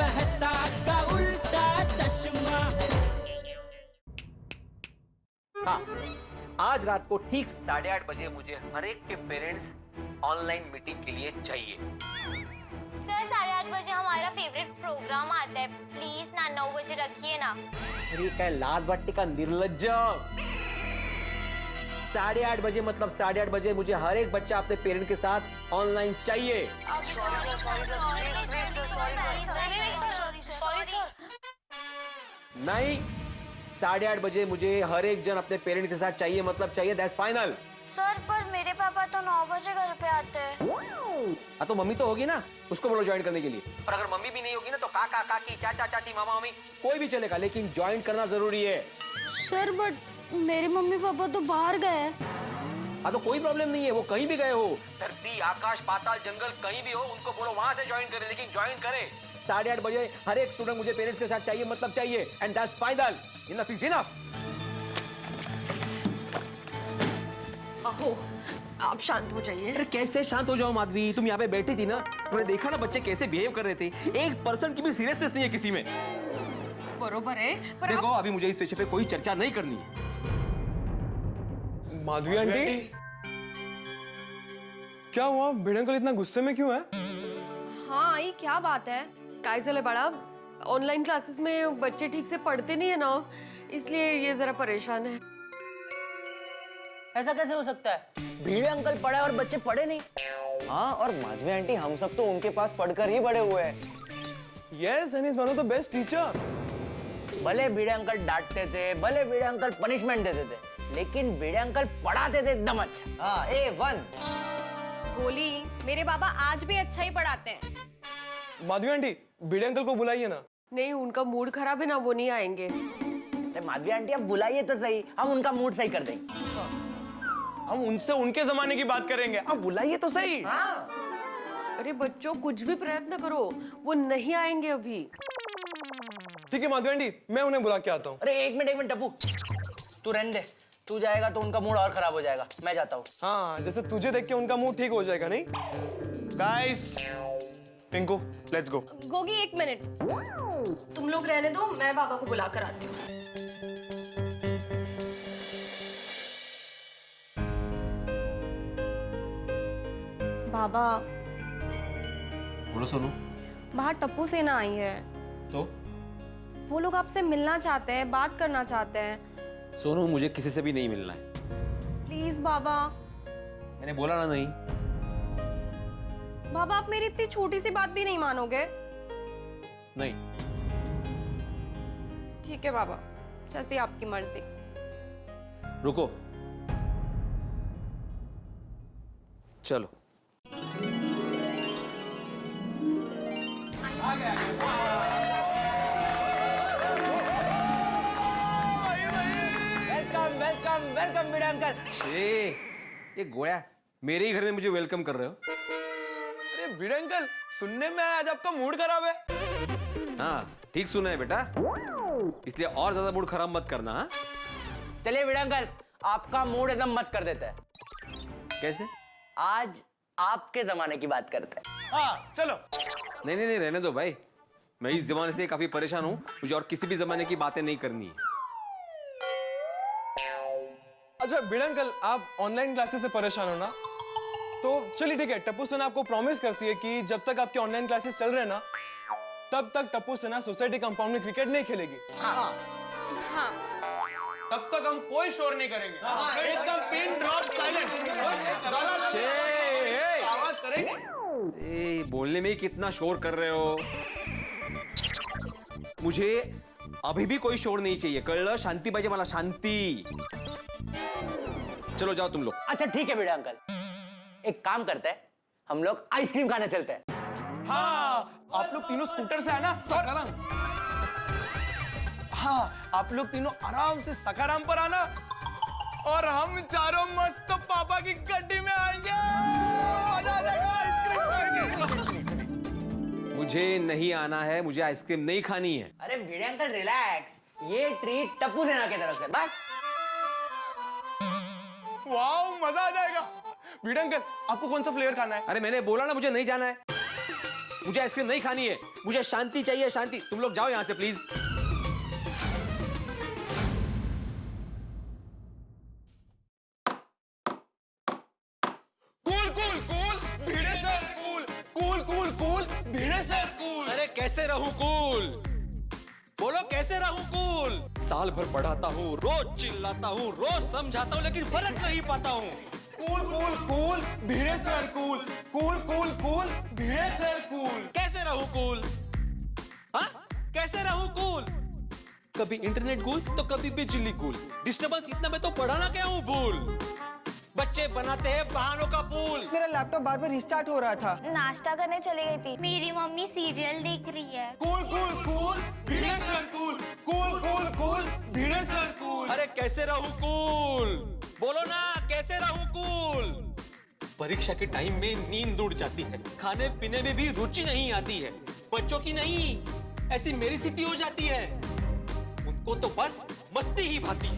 मेहता का उल्टा चश्मा। हाँ, आज रात को ठीक 8:30 बजे मुझे हर एक के पेरेंट्स ऑनलाइन मीटिंग के लिए चाहिए। सर 8:30 बजे हमारा फेवरेट प्रोग्राम आता है, प्लीज ना 9 बजे रखिए ना। अरे क्या लाज वाटी का निर्लज्ज। 8:30 बजे मतलब 8:30 बजे मुझे हर एक बच्चा अपने पेरेंट के साथ ऑनलाइन चाहिए। नहीं, 8:30 बजे मुझे हर एक जन अपने पेरेंट के साथ चाहिए, मतलब चाहिए, दैट्स फाइनल। सर पर मेरे पापा तो 9 बजे घर पे आते हैं। हाँ तो मम्मी तो होगी ना, उसको बोलो ज्वाइन करने के लिए। और अगर मम्मी भी नहीं होगी ना तो काका काकी चाचा चाची मामा मामी कोई भी चलेगा, लेकिन ज्वाइन करना जरूरी है। सर बट मेरे मम्मी पापा तो बाहर गए हैं। हाँ तो कोई प्रॉब्लम नहीं है, वो कहीं भी गए हो, धरती आकाश पाताल जंगल कहीं भी हो, उनको बोलो वहां से ज्वाइन करें, लेकिन ज्वाइन करें। 8:30 बजे हर एक स्टूडेंट मुझे पेरेंट्स के साथ चाहिए, मतलब चाहिए, and that's final. Enough is enough. अहो, आप शांत हो जाइए। अरे कैसे शांत हो जाओ माधवी, तुम यहाँ पे बैठी थी ना, तुमने देखा ना बच्चे कैसे बिहेव कर रहे थे। 1% की भी सीरियसनेस नहीं है किसी में। बरोबर है, पर देखो अभी मुझे इस विषय पे कोई चर्चा नहीं करनी है। माधवी आंटी, क्या हुआ? भिड़े अंकल इतना गुस्से में क्यों है? हाँ आई क्या बात है? काय झालं बाळा, ऑनलाइन क्लासेस में बच्चे ठीक से पढ़ते नहीं है ना, इसलिए ये जरा परेशान है। ऐसा कैसे हो सकता है? भिड़े अंकल पढ़े और बच्चे पढ़े नहीं। हाँ, और माधवी आंटी हम सब तो उनके पास पढ़कर ही बड़े हुए हैं। Yes, and is one of the best teacher. भले भिड़े अंकल डांटते थे, भले भिड़े अंकल पनिशमेंट देते थे, लेकिन भिड़े अंकल पढ़ाते थे एकदम अच्छा। हाँ, A1। गोली, मेरे बाबा आज भी अच्छा ही पढ़ाते हैं। माधवी आंटी, भिड़े अंकल को बुलाइए ना। नहीं, उनका मूड खराब है ना, वो नहीं आएंगे। अरे माधवी आंटी आप बुलाइए तो सही, हम उनका मूड सही कर देंगे। हम उनसे उनके जमाने की बात करेंगे, आप बुलाइए तो सही। हाँ। अरे बच्चों, कुछ भी प्रयत्न करो, वो नहीं आएंगे अभी। ठीक है माधवी आंटी, मैं उन्हें बुला के आता हूँ। अरे एक मिनट टप्पू, तू रहने दे। तू जाएगा तो उनका मूड और खराब हो जाएगा, मैं जाता हूँ। हाँ, जैसे तुझे देख के उनका मूड ठीक हो जाएगा, नहीं? Guys, Pinku, let's go. Gogi एक मिनट, तुम लोग रहने दो, मैं बाबा को बुला कर आती हूँ। बाबा, बोलो सोनू। बाहर टप्पू सेना आई है। तो वो लोग आपसे मिलना चाहते हैं, बात करना चाहते हैं। सोनू मुझे किसी से भी नहीं मिलना है। प्लीज बाबा। मैंने बोला ना नहीं। बाबा आप मेरी इतनी छोटी सी बात भी नहीं मानोगे? नहीं। ठीक है बाबा, जैसी आपकी मर्जी। रुको, चलो। वेलकम वेलकम वेलकम भिड़े अंकल। ये गोया मेरे ही घर में मुझे वेलकम कर रहे हो? अरे भिड़े अंकल, सुनने में आया आज आपका मूड खराब है। हाँ ठीक सुना है बेटा, इसलिए और ज्यादा मूड खराब मत करना। हाँ चलिए भिड़े अंकल, आपका मूड एकदम मस्त कर देता है। कैसे? आज आपके जमाने की बात करते हैं। हाँ चलो। नहीं नहीं नहीं, रहने दो भाई, मैं इस जमाने से काफी परेशान हूँ, मुझे और किसी भी जमाने की बातें नहीं करनी है। अच्छा भिड़े अंकल, आप ऑनलाइन क्लासेस से परेशान हो ना, तो चलिए ठीक है, टप्पू सेना आपको प्रॉमिस करती है कि जब तक आपके ऑनलाइन क्लासेस चल रहे हैं ना, तब तक टप्पू सेना सोसाइटी कंपाउंड में क्रिकेट नहीं खेलेगी। हाँ। तब तक हम कोई शोर नहीं करेंगे, एकदम पिन ड्रॉप साइलेंस। आवाज करेंगे। बोलने में ही कितना शोर कर रहे हो। मुझे अभी भी कोई शोर नहीं चाहिए, कळलं? शांति पाहिजे मला, शांति। चलो जाओ तुम लोग। अच्छा ठीक है भिड़े अंकल, एक काम करते हैं, हम लोग आइसक्रीम खाने चलते हैं। हाँ, आप लोग तीनों स्कूटर से आना सकाराम। हाँ, आप लोग तीनों आराम से सकाराम पर आना, और हम चारों मस्त पापा की गड्डी में आएंगे। मजा आ जाएगा, आइसक्रीम खाएंगे। मुझे नहीं आना है, मुझे आइसक्रीम नहीं खानी है। अरे भिड़े अंकल रिलैक्स, ये ट्रीट टप्पू सेना की तरफ से, बस। वाह, मजा आ जाएगा। भिड़े अंकल, आपको कौन सा फ्लेवर खाना है? अरे मैंने बोला ना मुझे नहीं जाना है। मुझे आइसक्रीम नहीं खानी है, मुझे शांति चाहिए, शांति। तुम लोग जाओ यहाँ से please. Cool cool cool Bhide sir cool cool cool cool Bhide sir cool. अरे कैसे रहूं कूल? बोलो कैसे रहूं कूल? साल भर पढ़ाता हूँ, रोज चिल्लाता हूँ, रोज समझाता हूँ, लेकिन फर्क नहीं पाता हूँ। Cool cool cool Bhide sir cool cool cool cool Bhide sir cool. कैसे रहूं कूल? हाँ, कैसे रहूं कूल? कभी इंटरनेट कूल तो कभी बिजली कूल। डिस्टर्बेंस इतना मैं तो पढ़ाना क्या हूँ भूल। बच्चे बनाते हैं बहानों का पूल। मेरा लैपटॉप बार बार रिस्टार्ट हो रहा था। नाश्ता करने चली गई थी। मेरी मम्मी सीरियल देख रही है। Cool cool cool Bhide sir cool cool cool cool Bhide sir cool. अरे कैसे रहूं कूल? बोलो ना कैसे रहूं कूल? परीक्षा के टाइम में नींद उड़ जाती है, खाने पीने में भी रुचि नहीं आती है। बच्चों की नहीं, ऐसी मेरी स्थिति हो जाती है। उनको तो बस मस्ती ही भाती।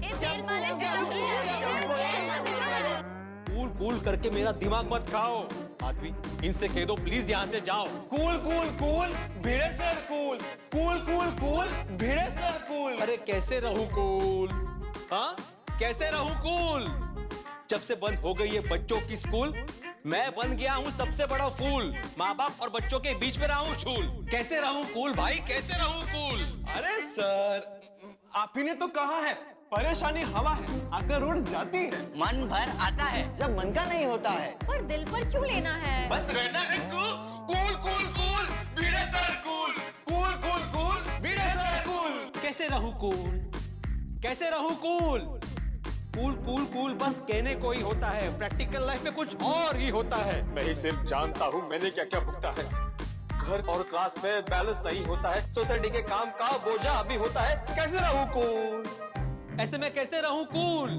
कूल कूल करके मेरा दिमाग मत खाओ। आदमी इनसे कह दो प्लीज यहाँ से जाओ। Cool cool cool Bhide sir cool cool cool cool Bhide sir cool. अरे कैसे रहूं कूल? हाँ, कैसे रहूं कूल? जब से बंद हो गई है बच्चों की स्कूल, मैं बन गया हूँ सबसे बड़ा फूल। माँ बाप और बच्चों के बीच में रहा हूँ छूल। कैसे रहूं कूल भाई, कैसे रहूं कूल? अरे सर, आप ही ने तो कहा है परेशानी हवा है, आकर उड़ जाती है। मन भर आता है जब मन का नहीं होता है। पर दिल पर क्यों लेना है? बस रहना है cool cool cool Bhide sir cool cool cool cool Bhide sir cool. कैसे रहूं कूल? कैसे रहूं कूल? कूल कूल कूल बस कहने को ही होता है, प्रैक्टिकल लाइफ में कुछ और ही होता है। मैं ही सिर्फ जानता हूँ मैंने क्या क्या भुगता है। घर और क्लास में बैलेंस नहीं होता है, सोसाइटी के काम का बोझा अभी होता है। कैसे रहूं कूल? ऐसे में कैसे रहूं कूल?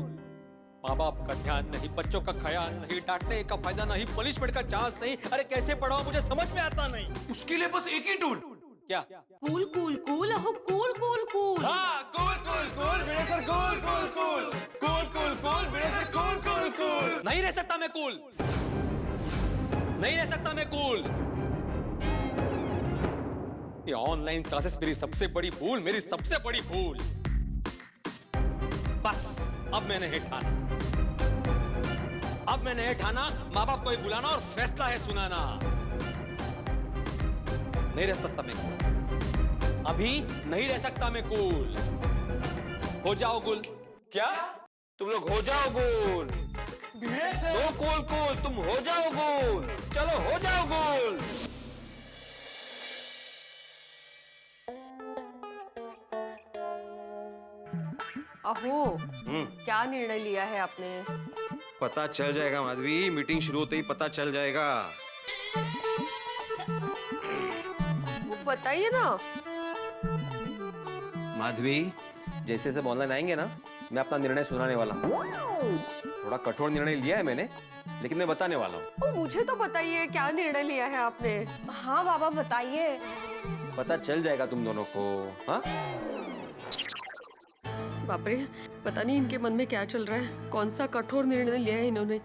माँ बाप का ध्यान नहीं, बच्चों का ख्याल नहीं, डांटने का फायदा नहीं, पनिशमेंट का चांस नहीं। अरे कैसे पढ़ाऊं मुझे समझ में आता नहीं। उसके लिए बस एक ही टूल। क्या? कूल कूल कूल अहो कूल कूल कूल। हाँ, cool cool cool Bhide sir cool cool cool cool cool cool Bhide sir cool cool cool. नहीं रह सकता मैं कूल, नहीं रह सकता मैं कूल। ये ऑनलाइन क्लासेस मेरी सबसे बड़ी भूल, मेरी सबसे बड़ी भूल। बस अब मैंने है ठाना, अब मैंने है ठाना, माँ बाप को ही बुलाना और फैसला है सुनाना। नहीं रह सकता मैं कूल, अभी नहीं रह सकता मैं कूल। हो जाओ गुल। क्या? तुम लोग हो जाओ गोल। भिड़े सर नो कूल कूल, तुम हो जाओ गोल। चलो हो जाओ गोल। अहो, क्या निर्णय लिया है आपने? पता चल जाएगा माधवी, मीटिंग शुरू होते ही पता चल जाएगा। वो बताइए ना। माधवी, जैसे सब ऑनलाइन आएंगे ना, मैं अपना निर्णय सुनाने वाला हूँ। थोड़ा कठोर निर्णय लिया है मैंने, लेकिन मैं बताने वाला हूँ। मुझे तो बताइए क्या निर्णय लिया है आपने? हाँ बाबा बताइए। पता चल जाएगा तुम दोनों को। हाँ, बाप रे, पता नहीं इनके मन में क्या चल रहा है। कौन सा कठोर निर्णय लिया है इन्होंने।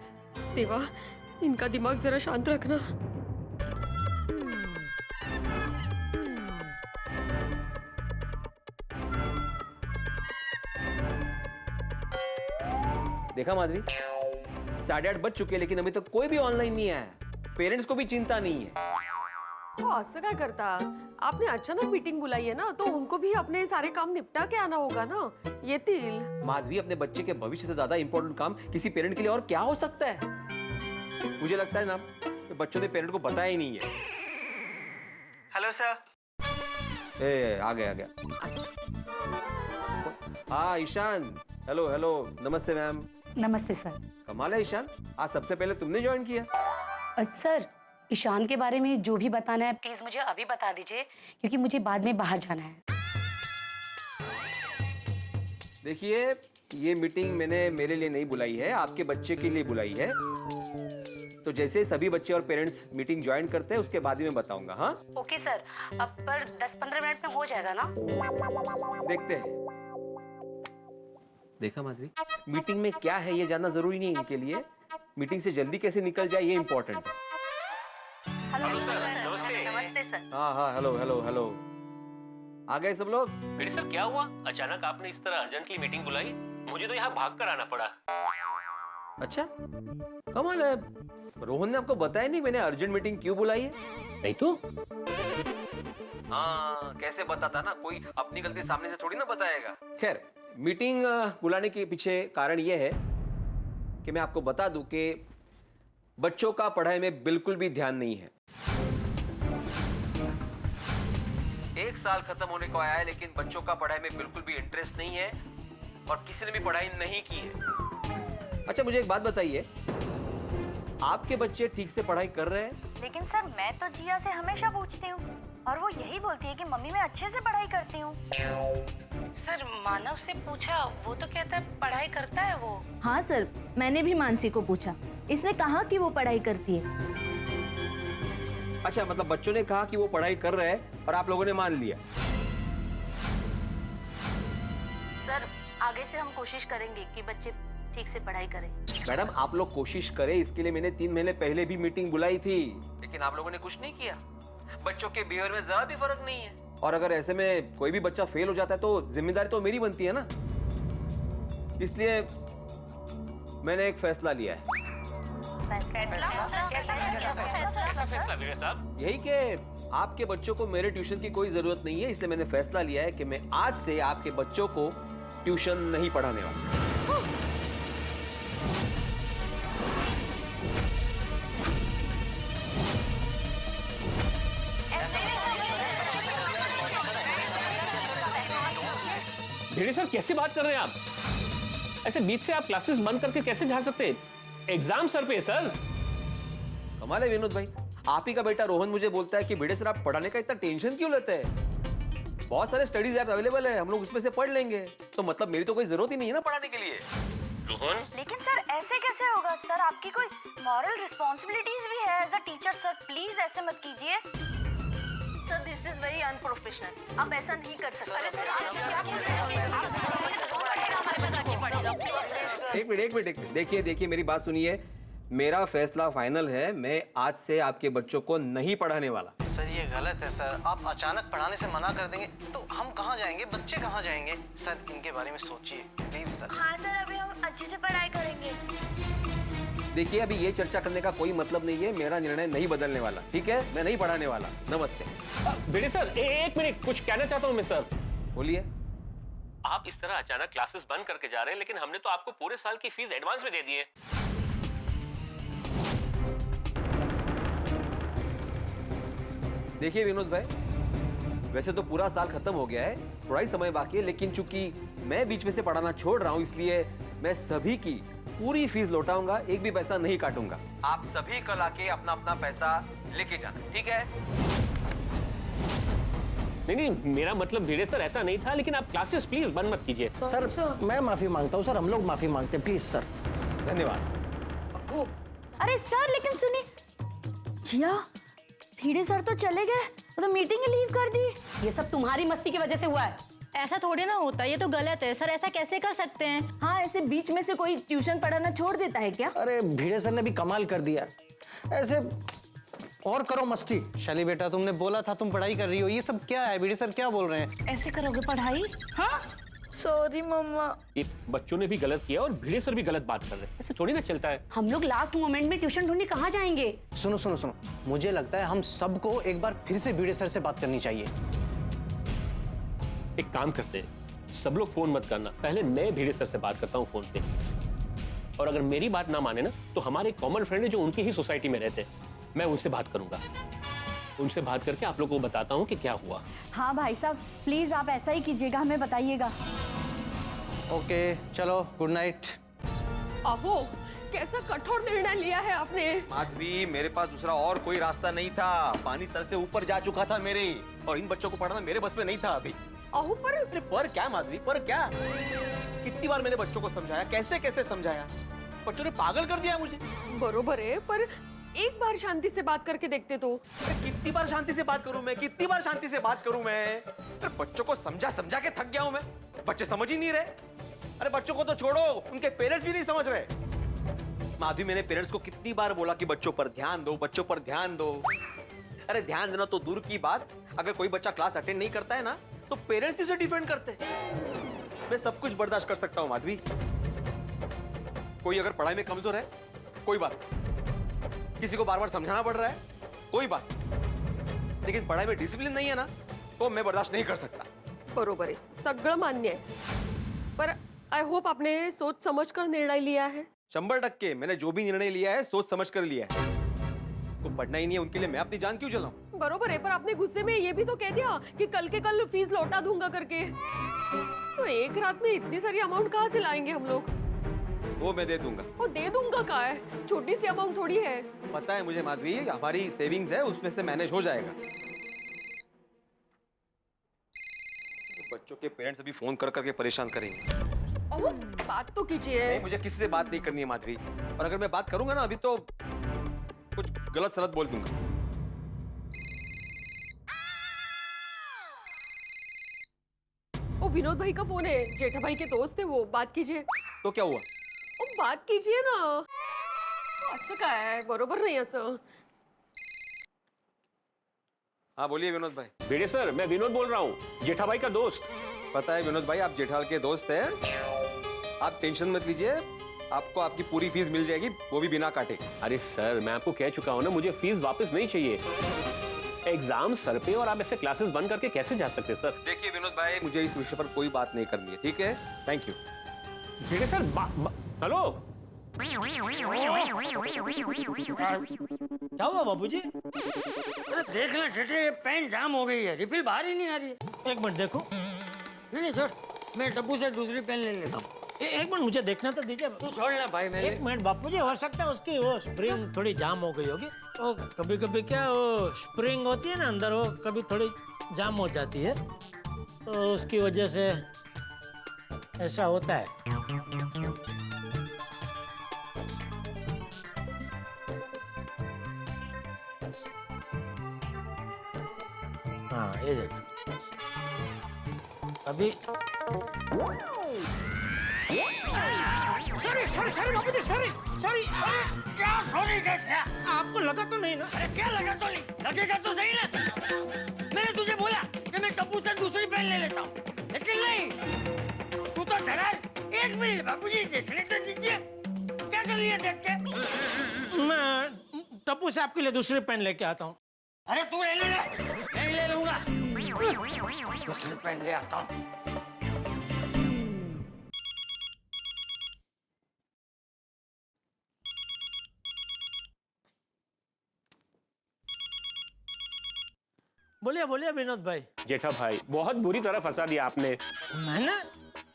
देवा, इनका दिमाग जरा शांत रखना। देखा माधवी, 8:30 बज चुके, लेकिन अभी तक कोई भी ऑनलाइन नहीं आया। पेरेंट्स को भी चिंता नहीं है। तो असं काय करता? आपने अचानक मीटिंग बुलाई है ना, तो उनको भी अपने सारे काम निपटा के आना होगा ना। येतील। माधवी, अपने बच्चे के भविष्य से ज्यादा इंपॉर्टेंट काम किसी पेरेंट के लिए और क्या हो सकता है? मुझे लगता है ना कि बच्चों ने पेरेंट को बताया ही नहीं है। Hello sir. ए, आ गया। हाँ ईशान, हेलो हेलो, नमस्ते मैम। नमस्ते सर। कमाल है ईशान, आज सबसे पहले तुमने ज्वाइन किया। सर, ईशान के बारे में जो भी बताना है प्लीज मुझे अभी बता दीजिए, क्योंकि मुझे बाद में बाहर जाना है। देखिए, ये मीटिंग मैंने मेरे लिए नहीं बुलाई है, आपके बच्चे के लिए बुलाई है। तो जैसे सभी बच्चे और पेरेंट्स मीटिंग ज्वाइन करते हैं, उसके बाद ही मैं बताऊंगा। हाँ ओके सर, अब पर 10-15 मिनट में हो जाएगा ना? देखते हैं। देखा माधवी, मीटिंग में क्या है ये जानना जरूरी नहीं है इनके लिए। मीटिंग से जल्दी कैसे निकल जाए ये इंपॉर्टेंट है। Hello sir. नमस्ते सर। हाँ, हेलो हेलो हेलो, आ गए सब लोग? फिर सर क्या हुआ? अचानक आपने इस तरह अर्जेंटली मीटिंग बुलाई? मुझे तो यहाँ भाग कर आना पड़ा। अच्छा, कमाल है, रोहन ने आपको बताया नहीं मैंने अर्जेंट मीटिंग क्यों बुलाई है? नहीं तो? हाँ, कैसे बताता ना, कोई अपनी गलती सामने से थोड़ी ना बताएगा। खैर, मीटिंग बुलाने के पीछे कारण यह है कि मैं आपको बता दूं कि बच्चों का पढ़ाई में बिल्कुल भी ध्यान नहीं है। 1 साल खत्म होने को आया है लेकिन बच्चों का पढ़ाई में बिल्कुल भी इंटरेस्ट नहीं है और किसी ने भी पढ़ाई नहीं की है। अच्छा, मुझे एक बात बताइए, आपके बच्चे ठीक से पढ़ाई कर रहे हैं? लेकिन सर मैं तो जिया से हमेशा पूछती हूँ और वो यही बोलती है कि मम्मी मैं अच्छे से पढ़ाई करती हूँ। सर मानव से पूछा, वो तो कहता है पढ़ाई करता है वो। हाँ सर, मैंने भी मानसी को पूछा, इसने कहा कि वो पढ़ाई करती है। अच्छा, मतलब बच्चों ने कहा कि वो पढ़ाई कर रहे हैं और आप लोगों ने मान लिया? सर आगे से हम कोशिश करेंगे कि बच्चे ठीक से पढ़ाई करें। मैडम, आप लोग कोशिश करें, इसके लिए मैंने 3 महीने पहले भी मीटिंग बुलाई थी, लेकिन आप लोगों ने कुछ नहीं किया। बच्चों के बिहेवियर में जरा भी फर्क नहीं है और अगर ऐसे में कोई भी बच्चा फेल हो जाता है तो जिम्मेदारी तो मेरी बनती है ना। इसलिए मैंने एक फैसला लिया है। कैसा फैसला वीरे साहब? यही कि आपके बच्चों को मेरे ट्यूशन की कोई जरूरत नहीं है, इसलिए मैंने फैसला लिया है कि मैं आज से आपके बच्चों को ट्यूशन नहीं पढ़ाने वाला। भिड़े सर कैसी बात कर रहे हैं आप? ऐसे बीच से आप क्लासेस बंद करके कैसे जा सकते हैं? एग्जाम सर पे सर। कमाल है विनोद भाई, आप ही का बेटा रोहन मुझे बोलता है कि भिड़े सर आप पढ़ाने का इतना टेंशन क्यों लेते हैं? बहुत सारे स्टडीज ऐप अवेलेबल है, हम लोग उसमें से पढ़ लेंगे। तो मतलब मेरी तो कोई जरूरत ही नहीं है ना पढ़ाने के लिए। रोहन, लेकिन सर ऐसे कैसे होगा? सर आपकी कोई मॉरल रिस्पॉन्सिबिलिटीज भी है as a teacher. Sir please ऐसे मत कीजिए। Sir this is very unprofessional, आप ऐसा नहीं कर सकते। एक मिनट, देखिए मेरी बात सुनिए, मेरा फैसला फाइनल है, मैं आज से आपके बच्चों को नहीं पढ़ाने वाला। सर ये गलत है सर, आप अचानक पढ़ाने से मना कर देंगे तो हम कहाँ जाएंगे, बच्चे कहाँ जाएंगे? सर इनके बारे में सोचिए प्लीज सर। हाँ सर, अभी हम अच्छे से पढ़ाई करेंगे। देखिए, अभी ये चर्चा करने का कोई मतलब नहीं है, मेरा निर्णय नहीं बदलने वाला, ठीक है? मैं नहीं पढ़ाने वाला। नमस्ते। भिड़े सर एक मिनट, कुछ कहना चाहता हूँ मैं सर। बोलिए। आप इस तरह अचानक क्लासेस बंद करके जा रहे हैं, लेकिन हमने तो आपको पूरे साल की फीस एडवांस में दे दी है। देखिए विनोद भाई, वैसे तो पूरा साल खत्म हो गया है, थोड़ा ही समय बाकी है, लेकिन चूंकि मैं बीच में से पढ़ाना छोड़ रहा हूं, इसलिए मैं सभी की पूरी फीस लौटाऊंगा, एक भी पैसा नहीं काटूंगा। आप सभी कल आके अपना अपना पैसा लेके जाना, ठीक है? नहीं, मेरा मतलब भिड़े सर ऐसा नहीं था, लेकिन आप क्लासेस प्लीज बंद मत कीजिए। सर मैं माफी मांगता हूँ सर, हम लोग माफी मांगते हैं प्लीज सर। धन्यवाद। अरे सर लेकिन सुनिए, जिया भीड़े सर तो चले गए, तो मीटिंग ही लीव कर दी। ये सब तुम्हारी मस्ती की वजह से हुआ है। ऐसा थोड़ी ना होता, ये तो गलत है सर, ऐसा कैसे कर सकते हैं? हाँ, ऐसे बीच में से कोई ट्यूशन पढ़ाना छोड़ देता है क्या? अरे भिड़े सर ने भी कमाल कर दिया, ऐसे और करो मस्ती। शैली बेटा, तुमने बोला था तुम पढ़ाई कर रही हो, ये सब क्या है? भिड़े सर क्या बोल रहे हैं? ऐसे करोगे पढ़ाई? हाँ सॉरी मम्मा। ये बच्चों ने भी गलत किया और भिड़े सर भी गलत बात कर रहे हैं, ऐसे थोड़ी ना चलता है। हम लोग लास्ट मोमेंट में ट्यूशन ढूंढने कहाँ जाएंगे? सुनो सुनो सुनो, मुझे लगता है हम सबको एक बार फिर से भिड़े सर से बात करनी चाहिए। एक काम करते हैं, सब लोग फोन मत करना, पहले मैं भिड़े सर से बात करता हूँ फोन पे, और अगर मेरी बात ना माने ना तो हमारे कॉमन फ्रेंड है जो उनकी ही सोसाइटी में रहते हैं, मैं उनसे बात करूंगा। उनसे बात करके आप लोगों को बताता हूँ कि क्या हुआ। हाँ भाई साहब, प्लीज आप ऐसा ही कीजिएगा, हमें बताइएगा। ओके चलो, गुड नाइट। अहो, कैसा कठोर निर्णय लिया है आपने। माधवी, मेरे पास दूसरा और कोई रास्ता नहीं था, पानी सर से ऊपर जा चुका था मेरे, और इन बच्चों को पढ़ाना मेरे बस में नहीं था अभी। अहो पर क्या माधवी, पर क्या? कितनी बार मैंने बच्चों को समझाया, कैसे कैसे समझाया, बच्चों ने पागल कर दिया मुझे। बरोबर है, पर एक बार शांति से बात करके देखते तो। कितनी बार शांति से बात करूं मैं, कितनी बार शांति से बात करूं मैं? अरे बच्चों को समझा समझा के थक गया हूं मैं, बच्चे समझ ही नहीं रहे। अरे बच्चों को तो छोड़ो, उनके पेरेंट्स भी नहीं समझ रहे। माधवी, मैंने पेरेंट्स को कितनी बार बोला कि बच्चों पर ध्यान दो, बच्चों पर ध्यान दो। अरे ध्यान देना तो दूर की बात, अगर कोई बच्चा क्लास अटेंड नहीं करता है ना तो पेरेंट्स उसे डिफेंड करते हैं। मैं सब कुछ बर्दाश्त कर सकता हूं माधवी, कोई अगर पढ़ाई में कमजोर है कोई बात, किसी को बार बार समझाना पड़ रहा है कोई बात, लेकिन पढ़ाई में डिसिप्लिन नहीं है ना तो मैं बर्दाश्त नहीं कर सकता। बरोबर आहे, सगळं मान्य आहे, पर आई होप आपने सोच समझ कर निर्णय लिया है। 100% मैंने जो भी निर्णय लिया है सोच समझ कर लिया है। तो पढ़ना ही नहीं है उनके लिए मैं अपनी जान क्यों जलाऊं? बरोबर है, पर आपने गुस्से में ये भी तो कह दिया कि कल के कल फीस लौटा दूंगा करके। तो एक रात में इतनी सारी अमाउंट कहाँ से लाएंगे हम लोग? वो मैं दे दूंगा। वो दे दूंगा का है, छोटी सी अमाउंट थोड़ी है। पता है मुझे माधवी, हमारी सेविंग्स है उसमें से मैनेज हो जाएगा। बच्चों के पेरेंट्स अभी फोन कर करके परेशान करेंगे। ओह, बात तो कीजिए। नहीं, मुझे किसी से बात नहीं करनी है माधवी, और अगर मैं बात करूंगा ना अभी तो कुछ गलत सलत बोल दूंगा। ओ विनोद भाई का फोन है, जेठा भाई के दोस्त है वो, बात कीजिए। तो क्या हुआ? ओ बात कीजिए ना, असं काय, बरोबर नहीं असं। हाँ बोलिए विनोद भाई। भिड़े सर, मैं विनोद बोल रहा हूँ, जेठा भाई का दोस्त। पता है विनोद भाई, आप जेठालाल के दोस्त हैं, आप टेंशन मत लीजिए, आपको आपकी पूरी फीस मिल जाएगी, वो भी बिना काटे। अरे सर, मैं आपको कह चुका हूँ ना, मुझे फीस वापस नहीं चाहिए। एग्जाम सर पे और आप ऐसे क्लासेस बंद करके कैसे जा सकते सर? देखिए विनोद भाई, मुझे इस विषय पर कोई बात नहीं करनी है, ठीक है? Thank you. Bhide sir, hello, क्या हुआ बाबूजी? अरे देख ले ठेठे, पेन जाम हो गई है, रिफिल बाहर ही नहीं आ रही है। एक मिनट देखो। नहीं छोड़, मैं डब्बू से दूसरी पेन ले लेता हूँ। एक मिनट मुझे देखना तो दीजिए। तू छोड़ ले भाई, मैं एक मिनट बापूजी, हो सकता है उसकी वो स्प्रिंग थोड़ी जाम हो गई होगी। वो कभी कभी क्या वो स्प्रिंग होती है ना अंदर, वो कभी थोड़ी जाम हो जाती है, तो उसकी वजह से ऐसा होता है। हाँ ये देखो अभी। सॉरी सॉरी सॉरी बाबूजी, सॉरी सॉरी। क्या सॉरी क्या? आपको लगा तो नहीं ना? अरे क्या लगा तो नहीं, लगेगा तो सही ना। मैंने तुझे बोला कि मैं टप्पू से दूसरी पेन ले लेता हूँ, लेकिन नहीं, तू तो धरार। एक मिनट बाबूजी, देखने तो दीजिए, क्या कर लिया देख के? मैं टप्पू से आपके लिए दूसरी पेन लेके आता हूँ। अरे तू ले ले, नहीं ले लूंगा, दूसरी पेन ले आता हूँ। बोलिए बोलिए विनोद भाई। जेठा भाई, बहुत बुरी तरह फंसा दिया आपने। मैंने?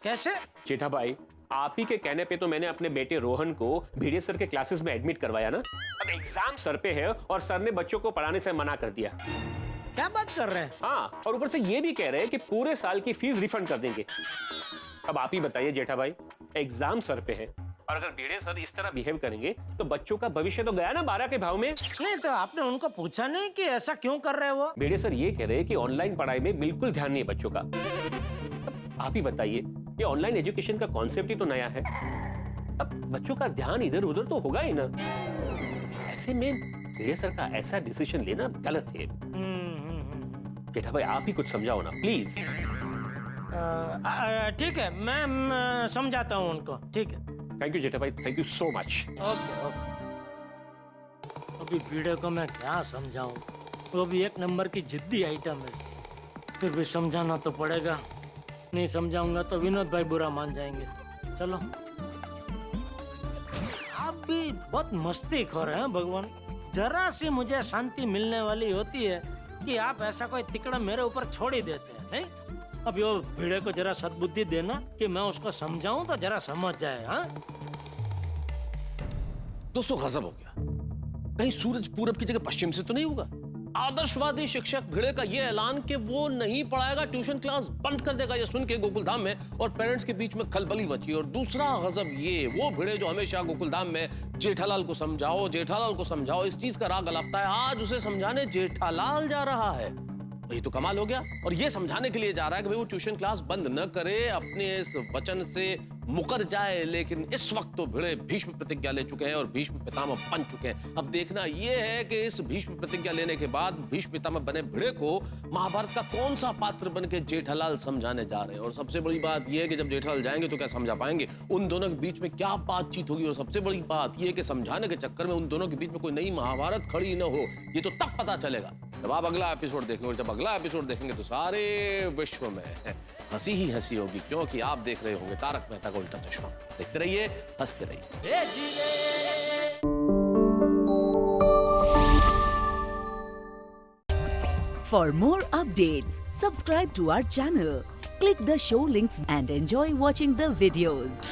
कैसे? जेठा भाई, आप ही के कहने पे तो मैंने अपने बेटे रोहन को भिड़े सर के क्लासेस में एडमिट करवाया ना। अब एग्जाम सर पे है और सर ने बच्चों को पढ़ाने से मना कर दिया। क्या बात कर रहे हैं? हाँ, और ऊपर से ये भी कह रहे हैं कि पूरे साल की फीस रिफंड कर देंगे। अब आप ही बताइए जेठा भाई, एग्जाम सर पे है और अगर भिड़े सर इस तरह बिहेव करेंगे तो बच्चों का भविष्य तो गया ना 12 के भाव में। नहीं तो आपने उनको पूछा नहीं कि ऐसा क्यों कर रहे हैं वो? भिड़े सर ये कह रहे हैं कि ऑनलाइन पढ़ाई में बिल्कुल ध्यान नहीं है बच्चों का। अब आप ही बताइए, ये ऑनलाइन एजुकेशन का कॉन्सेप्ट ही तो नया है, अब बच्चों का ध्यान इधर उधर तो होगा ही ना। ऐसे में भिड़े सर का ऐसा डिसीजन लेना गलत है। जेठा भाई, आप ही कुछ समझाओ ना प्लीज। ठीक है, मैं समझाता हूँ उनको, ठीक है। थैंक यू जेठा भाई, thank you so much. Okay okay. अभी भिड़े को मैं क्या समझाऊं, वो भी एक नंबर की जिद्दी आइटम है, फिर भी समझाना तो पड़ेगा, नहीं समझाऊंगा तो विनोद भाई बुरा मान जाएंगे। चलो, आप भी बहुत मस्ती खोर हैं भगवान, जरा सी मुझे शांति मिलने वाली होती है कि आप ऐसा कोई तिकड़ा मेरे ऊपर छोड़ ही देते हैं। नहीं, अब यो भिड़े को जरा सद्बुद्धि देना कि मैं उसको समझाऊं तो जरा समझ जाए। हाँ दोस्तों, गजब हो गया, कहीं सूरज पूरब की जगह पश्चिम से तो नहीं होगा? आदर्शवादी शिक्षक भिड़े का यह ऐलान कि वो नहीं पढ़ाएगा, ट्यूशन क्लास बंद कर देगा, ये सुन के गोकुलधाम में और पेरेंट्स के बीच में खलबली मची। और दूसरा गजब ये, वो भिड़े जो हमेशा गोकुलधाम में जेठालाल को समझाओ, जेठालाल को समझाओ, इस चीज का राग अलापता है, आज उसे समझाने जेठालाल जा रहा है। वही तो कमाल हो गया। और ये समझाने के लिए जा रहा है कि भाई वो ट्यूशन क्लास बंद न करे, अपने इस वचन से मुकर जाए। लेकिन इस वक्त तो भिड़े भीष्म प्रतिज्ञा ले चुके हैं और भीष्म पितामह बन चुके हैं। अब देखना ये है कि इस भीष्म प्रतिज्ञा लेने के बाद भीष्म पितामह बने भिड़े को महाभारत का कौन सा पात्र बन के जेठालाल समझाने जा रहे हैं। और सबसे बड़ी बात यह है कि जब जेठालाल जाएंगे तो क्या समझा पाएंगे, उन दोनों के बीच में क्या बातचीत होगी। और सबसे बड़ी बात यह है कि समझाने के चक्कर में उन दोनों के बीच में कोई नई महाभारत खड़ी न हो। ये तो तब पता चलेगा जब आप अगला एपिसोड देखेंगे। और जब अगला एपिसोड देखेंगे तो सारे विश्व में हंसी ही हंसी होगी, क्योंकि आप देख रहे होंगे तारक मेहता का उल्टा चश्मा। देखते रहिए, हंसते रहिए। For more updates, subscribe to our channel, click the show links and enjoy watching the videos.